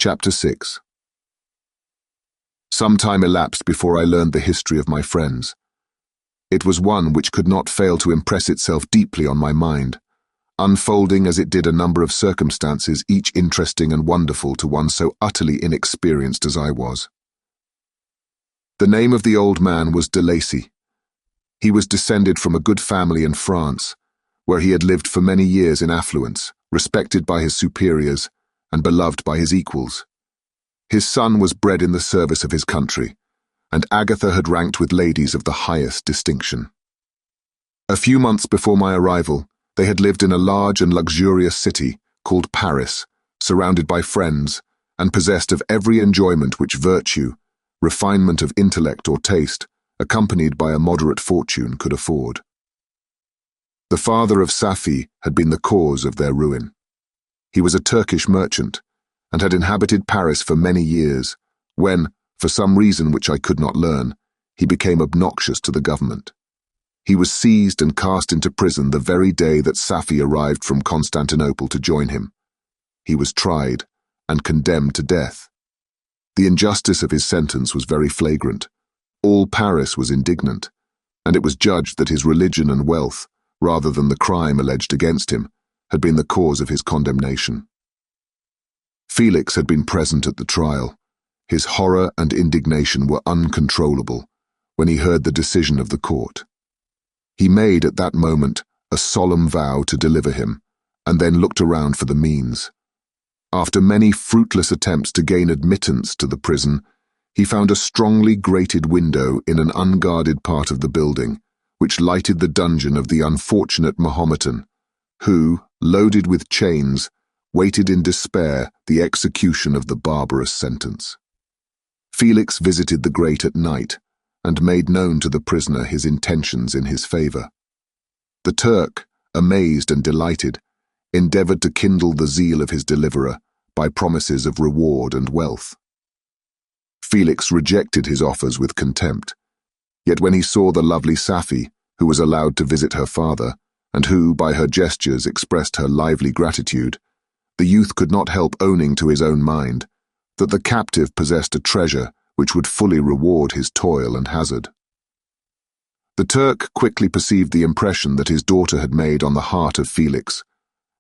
Chapter 6. Some time elapsed before I learned the history of my friends. It was one which could not fail to impress itself deeply on my mind, unfolding as it did a number of circumstances, each interesting and wonderful to one so utterly inexperienced as I was. The name of the old man was de Lacy. He was descended from a good family in France, where he had lived for many years in affluence, respected by his superiors, and beloved by his equals. His son was bred in the service of his country, and Agatha had ranked with ladies of the highest distinction. A few months before my arrival, they had lived in a large and luxurious city called Paris, surrounded by friends, and possessed of every enjoyment which virtue, refinement of intellect or taste, accompanied by a moderate fortune, could afford. The father of Safi had been the cause of their ruin. He was a Turkish merchant, and had inhabited Paris for many years, when, for some reason which I could not learn, he became obnoxious to the government. He was seized and cast into prison the very day that Safi arrived from Constantinople to join him. He was tried and condemned to death. The injustice of his sentence was very flagrant. All Paris was indignant, and it was judged that his religion and wealth, rather than the crime alleged against him, had been the cause of his condemnation. Felix had been present at the trial. His horror and indignation were uncontrollable when he heard the decision of the court. He made at that moment a solemn vow to deliver him, and then looked around for the means. After many fruitless attempts to gain admittance to the prison, he found a strongly grated window in an unguarded part of the building, which lighted the dungeon of the unfortunate Mahometan, who, loaded with chains, waited in despair the execution of the barbarous sentence. Felix visited the grate at night, and made known to the prisoner his intentions in his favor. The Turk, amazed and delighted, endeavored to kindle the zeal of his deliverer by promises of reward and wealth. Felix rejected his offers with contempt, yet when he saw the lovely Safi, who was allowed to visit her father, and who, by her gestures, expressed her lively gratitude, the youth could not help owning to his own mind that the captive possessed a treasure which would fully reward his toil and hazard. The Turk quickly perceived the impression that his daughter had made on the heart of Felix,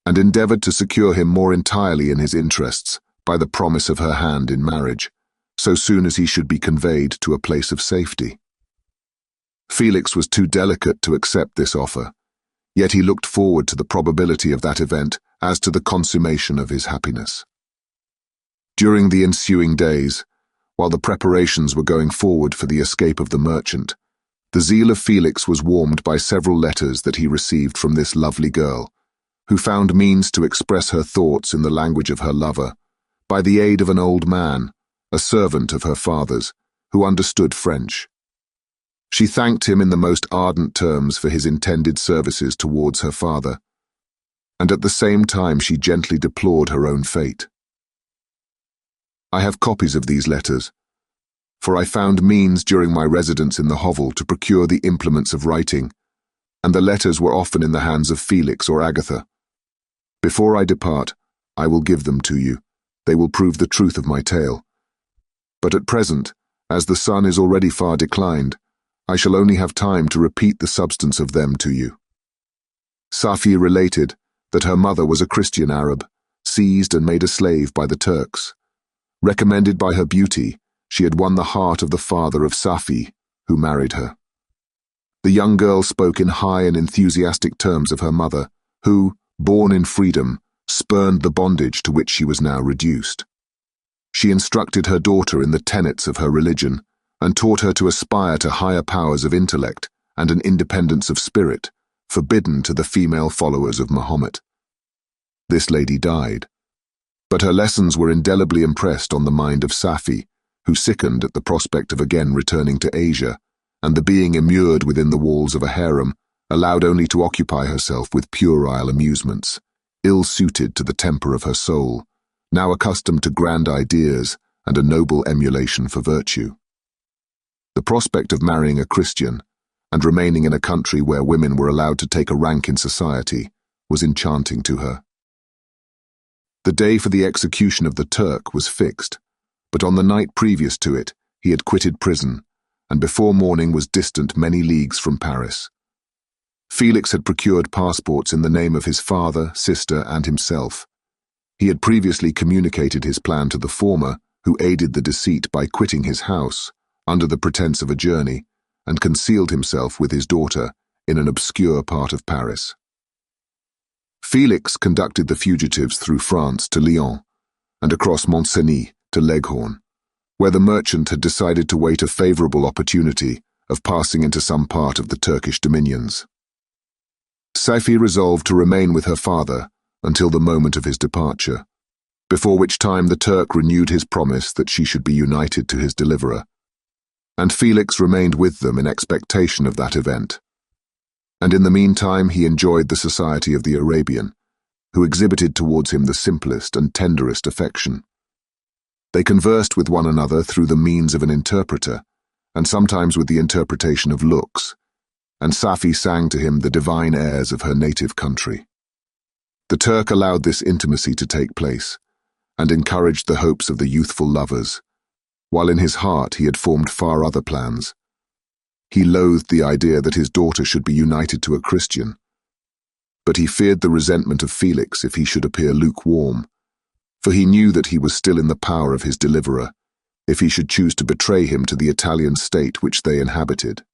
and endeavored to secure him more entirely in his interests by the promise of her hand in marriage, so soon as he should be conveyed to a place of safety. Felix was too delicate to accept this offer, yet he looked forward to the probability of that event as to the consummation of his happiness. During the ensuing days, while the preparations were going forward for the escape of the merchant, the zeal of Felix was warmed by several letters that he received from this lovely girl, who found means to express her thoughts in the language of her lover, by the aid of an old man, a servant of her father's, who understood French. She thanked him in the most ardent terms for his intended services towards her father, and at the same time she gently deplored her own fate. I have copies of these letters, for I found means during my residence in the hovel to procure the implements of writing, and the letters were often in the hands of Felix or Agatha. Before I depart, I will give them to you. They will prove the truth of my tale. But at present, as the sun is already far declined, I shall only have time to repeat the substance of them to you. Safi related that her mother was a Christian Arab, seized and made a slave by the Turks. Recommended by her beauty, she had won the heart of the father of Safi, who married her. The young girl spoke in high and enthusiastic terms of her mother, who, born in freedom, spurned the bondage to which she was now reduced. She instructed her daughter in the tenets of her religion, and taught her to aspire to higher powers of intellect and an independence of spirit, forbidden to the female followers of Mahomet. This lady died, but her lessons were indelibly impressed on the mind of Safi, who sickened at the prospect of again returning to Asia, and the being immured within the walls of a harem, allowed only to occupy herself with puerile amusements, ill-suited to the temper of her soul, now accustomed to grand ideas and a noble emulation for virtue. The prospect of marrying a Christian, and remaining in a country where women were allowed to take a rank in society, was enchanting to her. The day for the execution of the Turk was fixed, but on the night previous to it, he had quitted prison, and before morning was distant many leagues from Paris. Felix had procured passports in the name of his father, sister, and himself. He had previously communicated his plan to the former, who aided the deceit by quitting his house, under the pretense of a journey, and concealed himself with his daughter in an obscure part of Paris. Felix conducted the fugitives through France to Lyon, and across Mont-Cenis to Leghorn, where the merchant had decided to wait a favorable opportunity of passing into some part of the Turkish dominions. Saifi resolved to remain with her father until the moment of his departure, before which time the Turk renewed his promise that she should be united to his deliverer, and Felix remained with them in expectation of that event. And in the meantime he enjoyed the society of the Arabian, who exhibited towards him the simplest and tenderest affection. They conversed with one another through the means of an interpreter, and sometimes with the interpretation of looks, and Saifi sang to him the divine airs of her native country. The Turk allowed this intimacy to take place, and encouraged the hopes of the youthful lovers, while in his heart he had formed far other plans. He loathed the idea that his daughter should be united to a Christian, but he feared the resentment of Felix if he should appear lukewarm, for he knew that he was still in the power of his deliverer, if he should choose to betray him to the Italian state which they inhabited.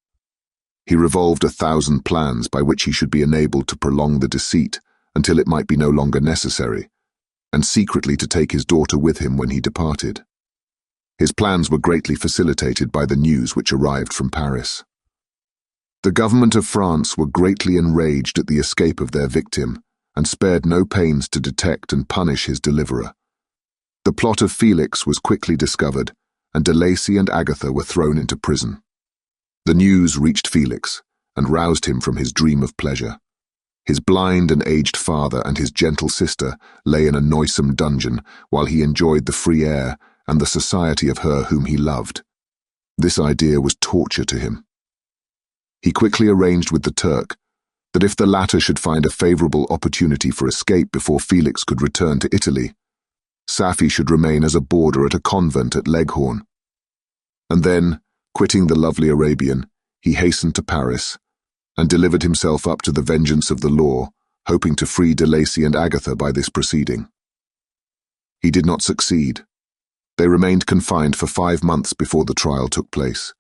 He revolved 1,000 plans by which he should be enabled to prolong the deceit until it might be no longer necessary, and secretly to take his daughter with him when he departed. His plans were greatly facilitated by the news which arrived from Paris. The government of France were greatly enraged at the escape of their victim, and spared no pains to detect and punish his deliverer. The plot of Felix was quickly discovered, and de Lacy and Agatha were thrown into prison. The news reached Felix, and roused him from his dream of pleasure. His blind and aged father and his gentle sister lay in a noisome dungeon, while he enjoyed the free air and the society of her whom he loved. This idea was torture to him. He quickly arranged with the Turk that if the latter should find a favorable opportunity for escape before Felix could return to Italy, Saifi should remain as a boarder at a convent at Leghorn. And then, quitting the lovely Arabian, he hastened to Paris, and delivered himself up to the vengeance of the law, hoping to free de Lacy and Agatha by this proceeding. He did not succeed. They remained confined for 5 months before the trial took place,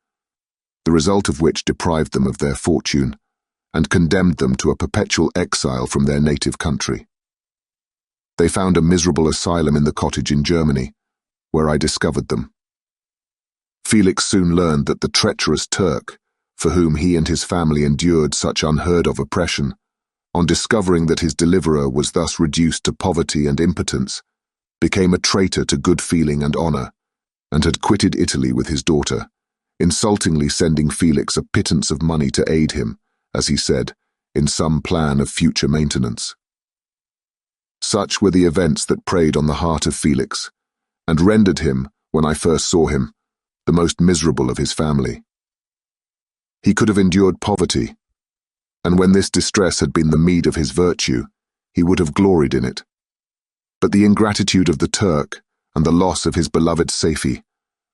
the result of which deprived them of their fortune, and condemned them to a perpetual exile from their native country. They found a miserable asylum in the cottage in Germany, where I discovered them. Felix soon learned that the treacherous Turk, for whom he and his family endured such unheard-of oppression, on discovering that his deliverer was thus reduced to poverty and impotence, became a traitor to good feeling and honor, and had quitted Italy with his daughter, insultingly sending Felix a pittance of money to aid him, as he said, in some plan of future maintenance. Such were the events that preyed on the heart of Felix, and rendered him, when I first saw him, the most miserable of his family. He could have endured poverty, and when this distress had been the meed of his virtue, he would have gloried in it. But the ingratitude of the Turk and the loss of his beloved Saifi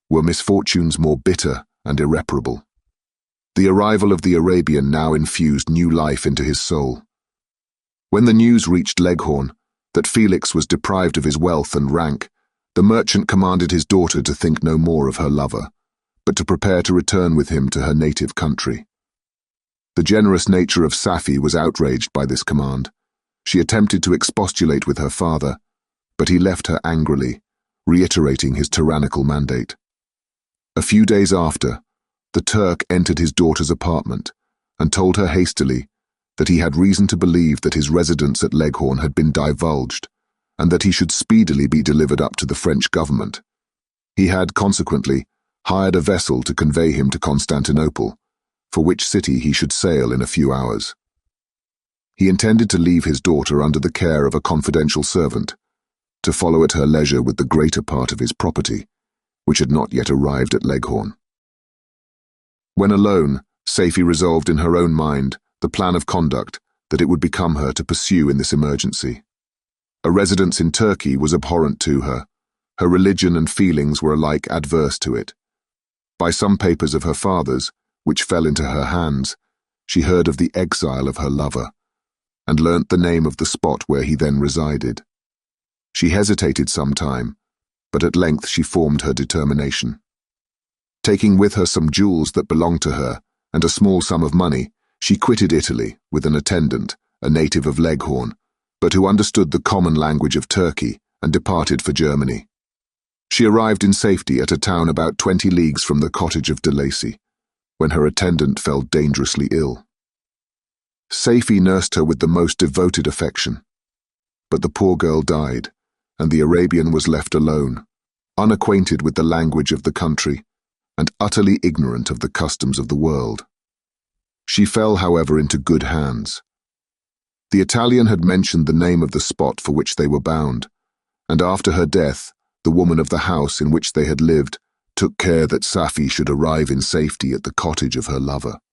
were misfortunes more bitter and irreparable. The arrival of the Arabian now infused new life into his soul. When the news reached Leghorn that Felix was deprived of his wealth and rank, the merchant commanded his daughter to think no more of her lover, but to prepare to return with him to her native country. The generous nature of Saifi was outraged by this command. She attempted to expostulate with her father, but he left her angrily, reiterating his tyrannical mandate. A few days after, the Turk entered his daughter's apartment and told her hastily that he had reason to believe that his residence at Leghorn had been divulged, and that he should speedily be delivered up to the French government. He had, consequently, hired a vessel to convey him to Constantinople, for which city he should sail in a few hours. He intended to leave his daughter under the care of a confidential servant, to follow at her leisure with the greater part of his property, which had not yet arrived at Leghorn. When alone, Saifi resolved in her own mind the plan of conduct that it would become her to pursue in this emergency. A residence in Turkey was abhorrent to her. Her religion and feelings were alike adverse to it. By some papers of her father's, which fell into her hands, she heard of the exile of her lover, and learnt the name of the spot where he then resided. She hesitated some time, but at length she formed her determination. Taking with her some jewels that belonged to her, and a small sum of money, she quitted Italy with an attendant, a native of Leghorn, but who understood the common language of Turkey, and departed for Germany. She arrived in safety at a town about 20 leagues from the cottage of de Lacy, when her attendant fell dangerously ill. Safie nursed her with the most devoted affection, but the poor girl died, and the Arabian was left alone, unacquainted with the language of the country, and utterly ignorant of the customs of the world. She fell, however, into good hands. The Italian had mentioned the name of the spot for which they were bound, and after her death, the woman of the house in which they had lived took care that Safie should arrive in safety at the cottage of her lover.